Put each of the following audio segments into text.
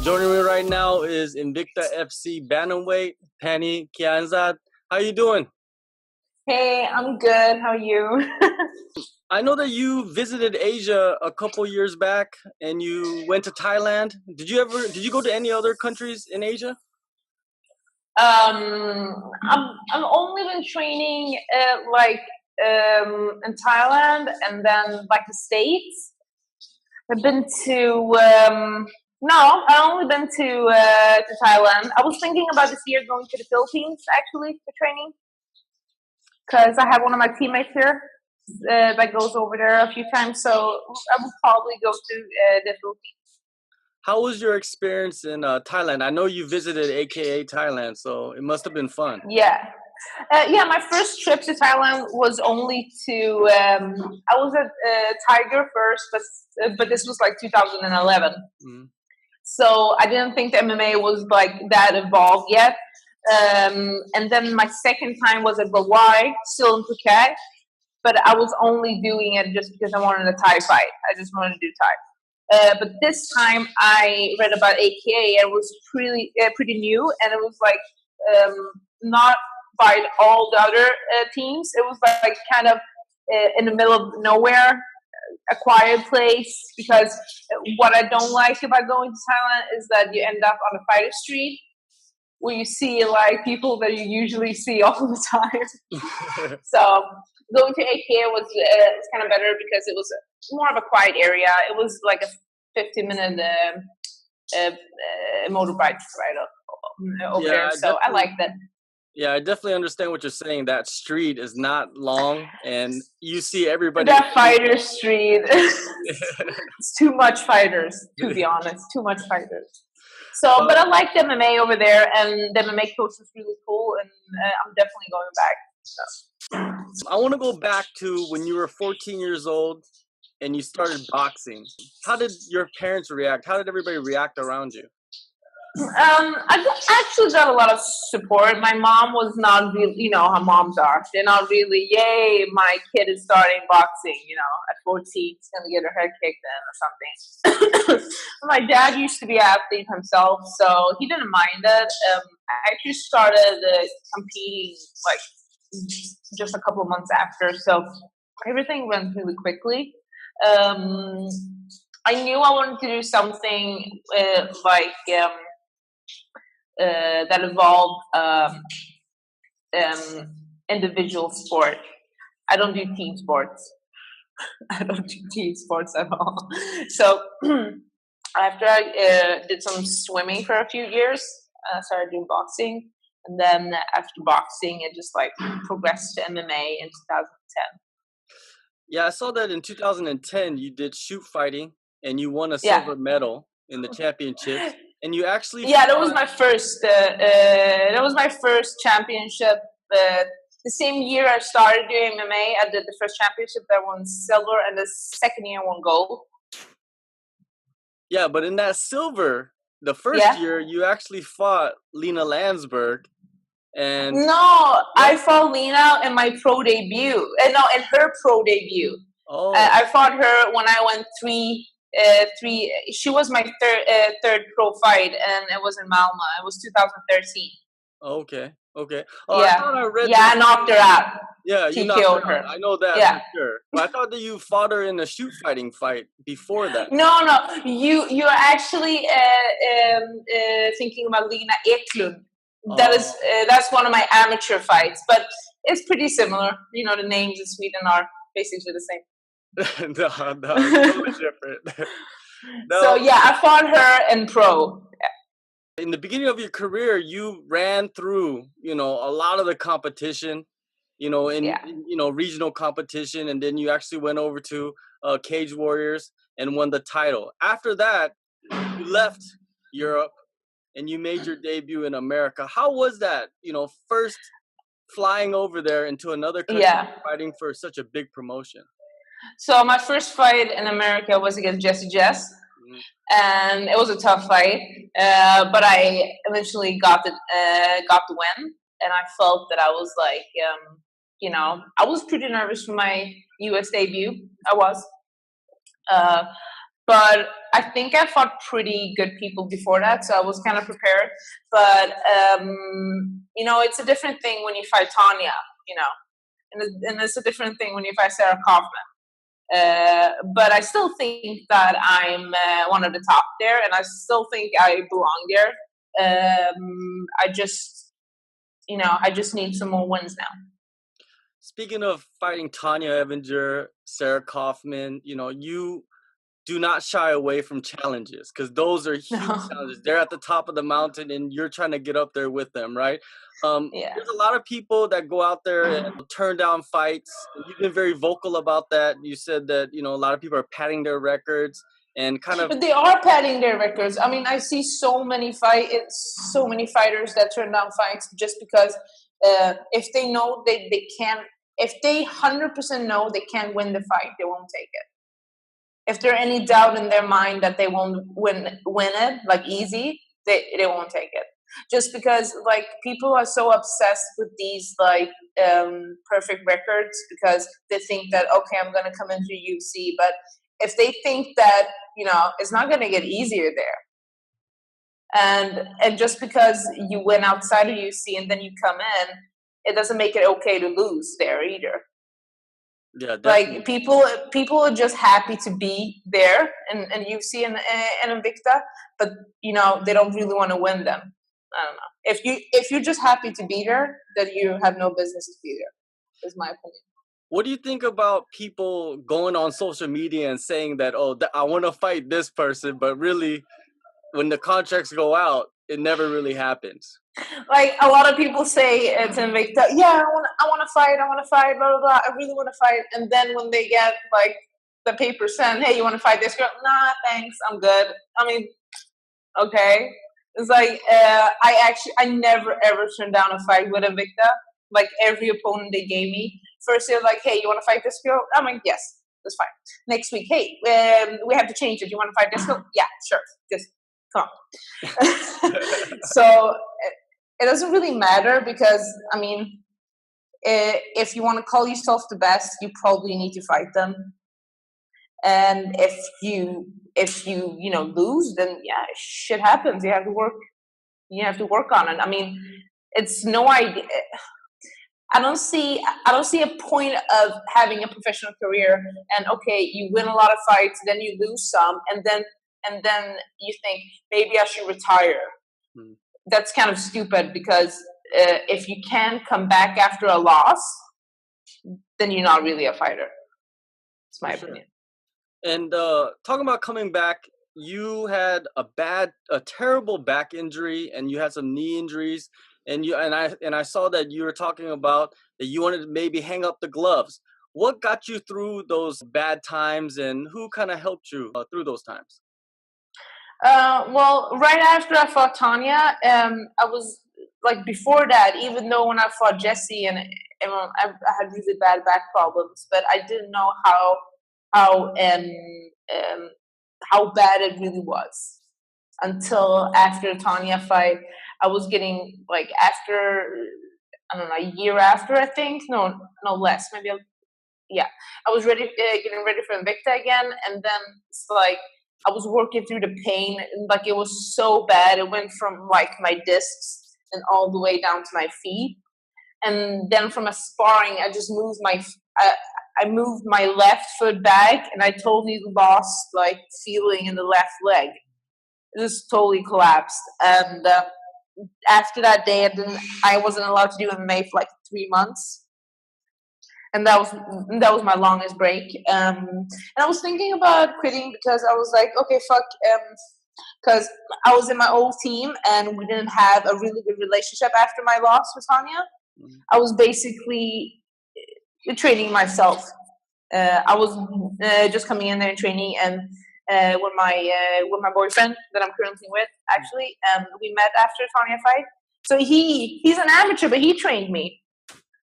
Joining me right now is Invicta FC bantamweight Pannie Kianzad. How you doing? Hey, I'm good. How are you? I know that you visited Asia a couple years back and you went to Thailand. Did you go to any other countries in Asia? I've only been training in Thailand and then like the States. I've been to no, I've only been to Thailand. I was thinking about this year going to the Philippines actually for training because I have one of my teammates here that goes over there a few times. So I will probably go to the Philippines. How was your experience in Thailand? I know you visited AKA Thailand, so it must have been fun. Yeah. My first trip to Thailand was only to, I was at Tiger first, but this was like 2011. Mm-hmm. So I didn't think the MMA was like that evolved yet. And then my second time was at Hawaii, still in Phuket, but I was only doing it just because I wanted a Thai fight. I just wanted to do Thai. But this time I read about AKA and it was pretty new, and it was like not by all the other teams. It was like kind of in the middle of nowhere, a quiet place, because what I don't like about going to Thailand is that you end up on a fighter street where you see like people that you usually see all the time. So going to AKA was kind of better because it was more of a quiet area. It was like a 50-minute motorbike ride over there. So I like that. Yeah, I definitely understand what you're saying. That street is not long, and you see everybody. That fighter street, it's too much fighters, to be honest. Too much fighters. So, but I like the MMA over there, and the MMA coach is really cool, and I'm definitely going back. So I want to go back to when you were 14 years old and you started boxing. How did your parents react? How did everybody react around you? I actually got a lot of support. My mom was not really, you know how moms are. They're not really, yay, my kid is starting boxing, at 14, he's going to get her head kicked in or something. My dad used to be an athlete himself, so he didn't mind it. I actually started competing like just a couple of months after, so everything went really quickly. I knew I wanted to do something that involved individual sport. I don't do team sports. I don't do team sports at all. So after I did some swimming for a few years, I started doing boxing. And then after boxing, it just like progressed to MMA in 2010. Yeah, I saw that in 2010 you did shoot fighting and you won a silver medal in the championships. And you actually that was my first. That was my first championship. The same year I started doing MMA, I did the first championship. I won silver, and the second year I won gold. Yeah, but in that silver, the first year you actually fought Lena Landsberg. And no, I fought Lena in my pro debut. In her pro debut. Oh. I fought her when I went three. She was my third pro fight, and it was in Malmö. It was 2013. Okay. Oh, I thought I read. Yeah, I knocked her out. Yeah, you killed her. I know that for sure. But I thought that you fought her in a shoot fighting fight before that. No. You're actually thinking about Lena Eklund. That's one of my amateur fights, but it's pretty similar. The names in Sweden are basically the same. No, totally different. No. So I fought her in pro. In the beginning of your career, you ran through, a lot of the competition, in regional competition, and then you actually went over to Cage Warriors and won the title. After that, you left Europe and you made your debut in America. How was that? First flying over there into another country, fighting for such a big promotion. So my first fight in America was against Jessie Jess, and it was a tough fight. But I eventually got the win, and I felt that I was like, I was pretty nervous for my US debut. I was. But I think I fought pretty good people before that, so I was kind of prepared. But it's a different thing when you fight Tanya, and it's a different thing when you fight Sarah Kaufman. But I still think that I'm one of the top there, and I still think I belong there. I just need some more wins now. Speaking of fighting Tanya Evinger, Sarah Kaufman, you do not shy away from challenges, because those are huge challenges. They're at the top of the mountain and you're trying to get up there with them, right? There's a lot of people that go out there and turn down fights. You've been very vocal about that. You said that, a lot of people are padding their records and kind of... But they are padding their records. I mean, I see so many fighters that turn down fights just because if they know they can't, if they 100% know they can't win the fight, they won't take it. If there's any doubt in their mind that they won't win it, like easy, they won't take it. Just because like people are so obsessed with these like perfect records because they think that, okay, I'm gonna come into UFC, but if they think that, it's not gonna get easier there. And just because you went outside of UFC and then you come in, it doesn't make it okay to lose there either. Yeah, definitely. Like people are just happy to be there and UFC and Invicta, but they don't really want to win them. I don't know. If you're just happy to be there, then you have no business to be there. Is my opinion. What do you think about people going on social media and saying that, I want to fight this person, but really, when the contracts go out, it never really happens? Like a lot of people say to Invicta, yeah, I want to fight, blah blah blah. I really want to fight, and then when they get like the paper sent, hey, you want to fight this girl? Nah, thanks, I'm good. I mean, okay. It's like I never ever turned down a fight with Invicta. Like every opponent they gave me, first they're like, hey, you want to fight this girl? I'm like, yes, that's fine. Next week, hey, we have to change it. You want to fight this girl? Yeah, sure. Just come on. So it doesn't really matter because, I mean, if you want to call yourself the best, you probably need to fight them. And if you lose, then yeah, shit happens. You have to work on it. I mean, it's no idea. I don't see a point of having a professional career and okay, you win a lot of fights, then you lose some, and then you think maybe I should retire. That's kind of stupid because if you can't come back after a loss, then you're not really a fighter. It's my opinion. And talking about coming back, you had a terrible back injury, and you had some knee injuries, and I saw that you were talking about that you wanted to maybe hang up the gloves. What got you through those bad times, and who kind of helped you through those times? Well, right after I fought Tanya, I was like before that. Even though when I fought Jesse, and I had really bad back problems, but I didn't know how bad it really was until after the Tanya fight. I was getting like after, I don't know, a year after, I think, no less, maybe. I was getting ready for Invicta again, and then it's like I was working through the pain, and like it was so bad. It went from like my discs and all the way down to my feet, and then from a sparring, I just moved I moved my left foot back, and I totally lost like feeling in the left leg. It just totally collapsed, and after that day, I wasn't allowed to do MMA for like 3 months. And that was my longest break. And I was thinking about quitting because I was like, okay, fuck. Because I was in my old team and we didn't have a really good relationship after my loss with Tanya. I was basically training myself. I was just coming in there and training, and with my boyfriend that I'm currently with, actually, we met after the Tanya fight. So he's an amateur, but he trained me.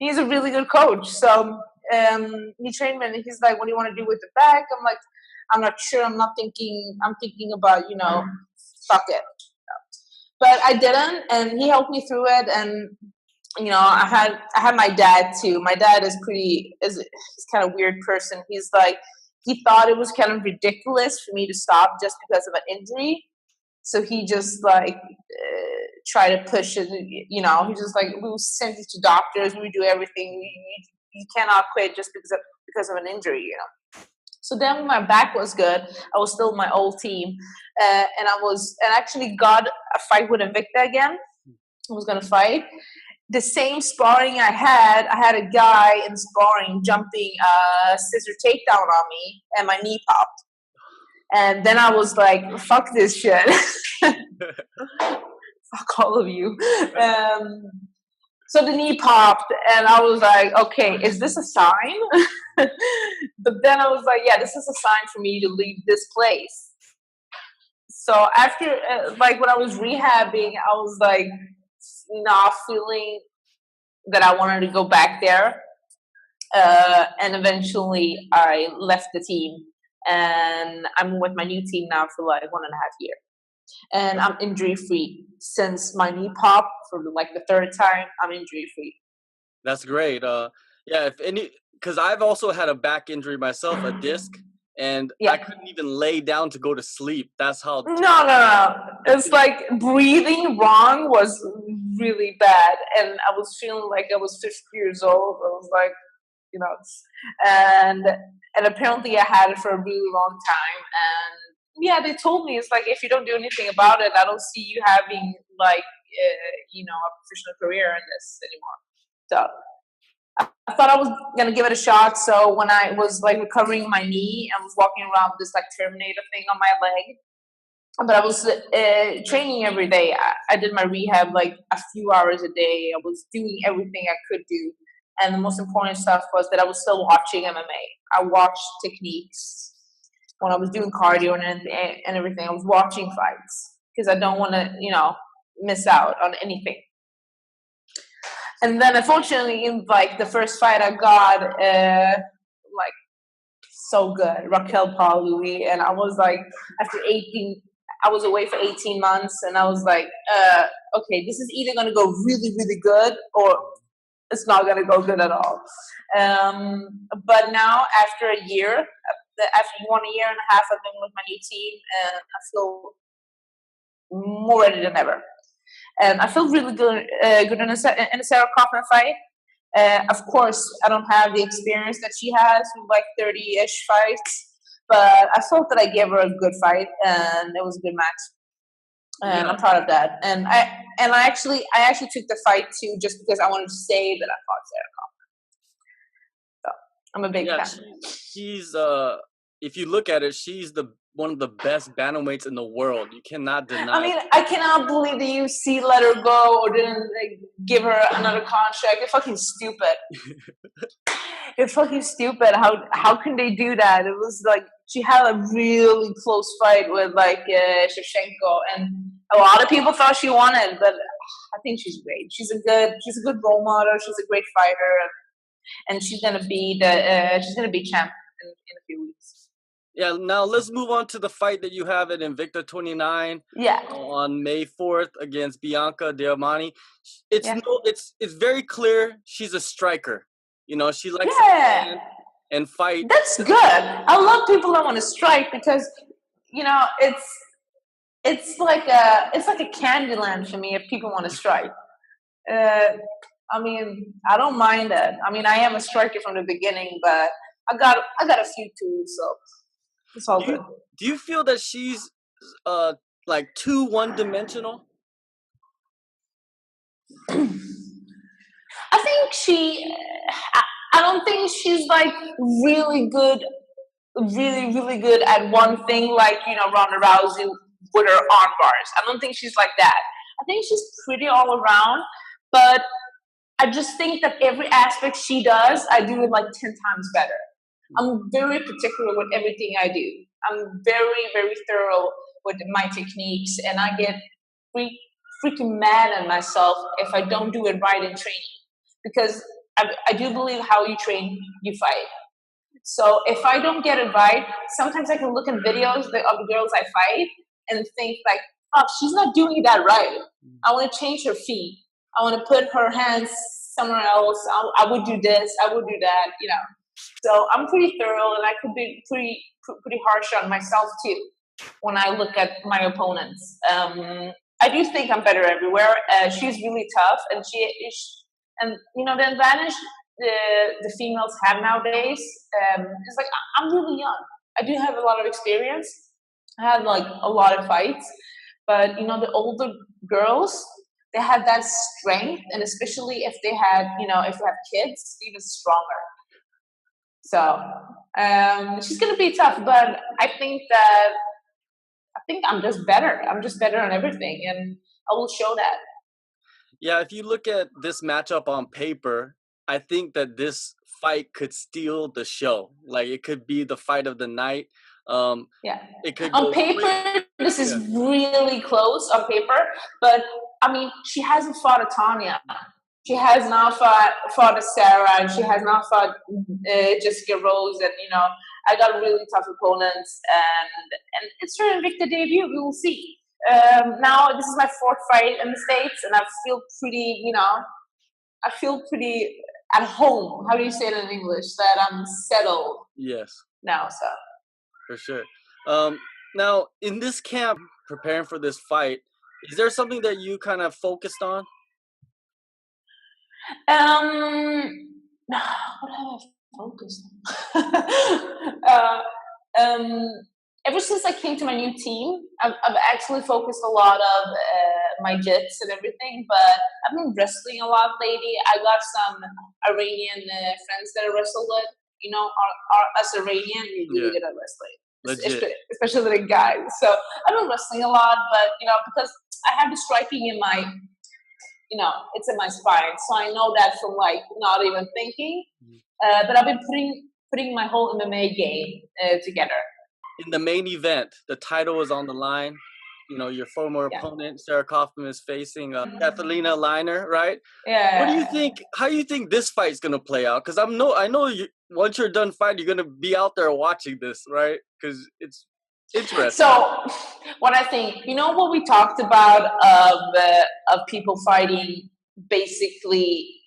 He's a really good coach. So he trained me, and he's like, what do you want to do with the back? I'm like, I'm not sure. I'm thinking about, fuck it. But I didn't, and he helped me through it. And, I had my dad too. My dad is he's kind of a weird person. He's like, he thought it was kind of ridiculous for me to stop just because of an injury. So he just like try to push it. You know, he just like, we will send you to doctors. We do everything. You cannot quit just because of an injury. You know. So then when my back was good, I was still my old team, and actually got a fight with Invicta again. I was gonna fight. The same sparring I had a guy in sparring jumping a scissor takedown on me, and my knee popped. And then I was like, fuck this shit. Fuck all of you. So the knee popped, and I was like, okay, is this a sign? But then I was like, yeah, this is a sign for me to leave this place. So after, like when I was rehabbing, I was like not feeling that I wanted to go back there. And eventually I left the team, and I'm with my new team now for like 1.5 years. And I'm injury free since my knee popped for like the third time. I'm injury free. That's great. Yeah, because I've also had a back injury myself, a disc, and I couldn't even lay down to go to sleep. That's how. No. It's like breathing wrong was really bad, and I was feeling like I was 50 years old. I was like, you know, and apparently I had it for a really long time. And yeah, they told me it's like, if you don't do anything about it, I don't see you having like a professional career in this anymore. So I thought I was gonna give it a shot. So when I was like recovering my knee, I was walking around with this like Terminator thing on my leg. But I was training every day. I did my rehab like a few hours a day. I was doing everything I could do. And the most important stuff was that I was still watching MMA. I watched techniques when I was doing cardio and everything. I was watching fights because I don't want to, miss out on anything. And then unfortunately, in like the first fight I got, like so good, Raquel Paului, and I was like, I was away for 18 months, and I was like, okay, this is either going to go really, really good, or it's not going to go good at all. But now, after a year, after 1.5 years, I've been with my new team, and I feel more ready than ever. And I feel really good in a Sarah Kaufman fight. Of course, I don't have the experience that she has with like 30-ish fights, but I felt that I gave her a good fight, and it was a good match. And I'm proud of that. And I actually took the fight too, just because I wanted to say that I fought Sarah Kaufman. So I'm a big fan. She's if you look at it, she's one of the best bantamweights in the world. You cannot deny. I mean, I cannot believe the UFC let her go or didn't give her another contract. It's fucking stupid. It's fucking stupid. How can they do that? It was like she had a really close fight with like Shevchenko, and a lot of people thought she won it, but I think she's great. She's a good role model. She's a great fighter, and she's gonna be champ in a few weeks. Yeah, now let's move on to the fight that you have at Invicta 29 on May 4th against Bianca Daimoni. It's very clear she's a striker. She likes to stand and fight. That's good. I love people that want to strike because, it's like a candy land for me if people want to strike. I mean, I don't mind that. I mean, I am a striker from the beginning, but I got a few tools, so it's all good. Do you feel that she's like too one-dimensional? I think I don't think she's like really good, really, really good at one thing, like, Ronda Rousey with her arm bars. I don't think she's like that. I think she's pretty all around, but I just think that every aspect she does, I do it like 10 times better. I'm very particular with everything I do. I'm very, very thorough with my techniques, and I get freaking mad at myself if I don't do it right in training. Because I do believe how you train, you fight. So if I don't get it right, sometimes I can look at videos of the girls I fight and think like, oh, she's not doing that right. I want to change her feet. I want to put her hands somewhere else. I would do this. I would do that, So I'm pretty thorough, and I could be pretty harsh on myself too when I look at my opponents. I do think I'm better everywhere. She's really tough, and and the advantage the females have nowadays is like I'm really young. I do have a lot of experience. I have like a lot of fights, but the older girls, they have that strength, and especially if they had if they have kids, even stronger. So she's gonna be tough, but I think I'm just better. I'm just better on everything, and I will show that. Yeah, if you look at this matchup on paper, I think that this fight could steal the show. Like, it could be the fight of the night. Yeah. It could on go paper, quick. This is really close on paper, but I mean, she hasn't fought a Tanya. She has not fought a Sarah, and she has not fought Jessica Rose, and I got really tough opponents, and it's her Invicta debut. We will see. Now this is my 4th fight in the States, and I feel pretty, I feel pretty at home. How do you say it in English? That I'm settled. Yes. Now, so. For sure. Now, in this camp, preparing for this fight, is there something that you kind of focused on? What have I focused on? Ever since I came to my new team, I've actually focused a lot of my jits and everything, but I've been wrestling a lot lately. I got some Iranian friends that I wrestle with. Us Iranian, we're really good at wrestling. Especially the guys. So I've been wrestling a lot, but because I have the striking in my it's in my spine, so I know that from like not even thinking. But I've been putting my whole MMA game together. In the main event, the title is on the line. Your former opponent, Sarah Kaufman, is facing Catalina Liner, right? Yeah. What do you think? How do you think this fight's gonna play out? Because I know once you're done fighting, you're gonna be out there watching this, right? Because it's interesting. So, what I think, what we talked about of people fighting, basically,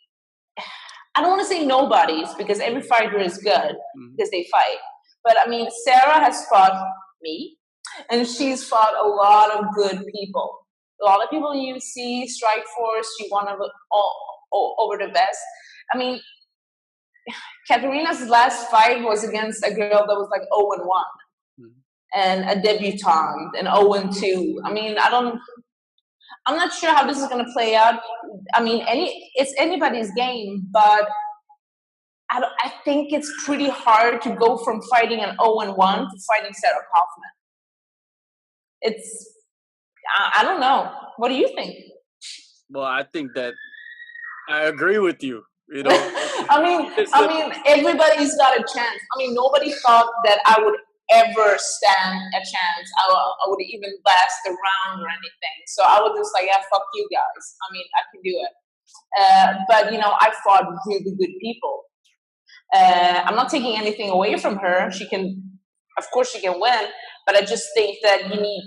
I don't want to say nobodies, because every fighter is good because they fight. But I mean, Sarah has fought me, and she's fought a lot of good people. A lot of people in UFC, Strikeforce, she won over the best. I mean, Katerina's last fight was against a girl that was like 0-1. And a debutante, and 0-2. I mean, I'm not sure how this is going to play out. I mean, it's anybody's game, but I think it's pretty hard to go from fighting an 0-1 to fighting Sarah Kaufman. I don't know. What do you think? Well, I think that I agree with you. I mean, everybody's got a chance. I mean, nobody thought that I would ever stand a chance. I would even last a round or anything. So I was just like, yeah, fuck you guys. I mean, I can do it. But I fought really good people. I'm not taking anything away from her. Of course she can win, but I just think that you need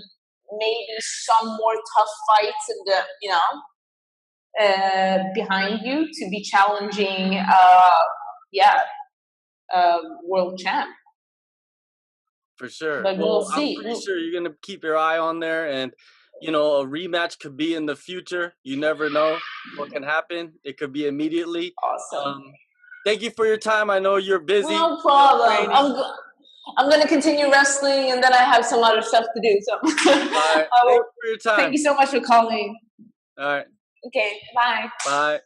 maybe some more tough fights in the, behind you to be challenging, world champ. For sure. But we'll see. I'm pretty sure you're going to keep your eye on there, and a rematch could be in the future. You never know what can happen. It could be immediately. Awesome. Thank you for your time. I know you're busy. No problem. I'm going to continue wrestling, and then I have some other stuff to do. So all right. Thank you for your time. Thank you so much for calling. All right. Okay. Bye. Bye.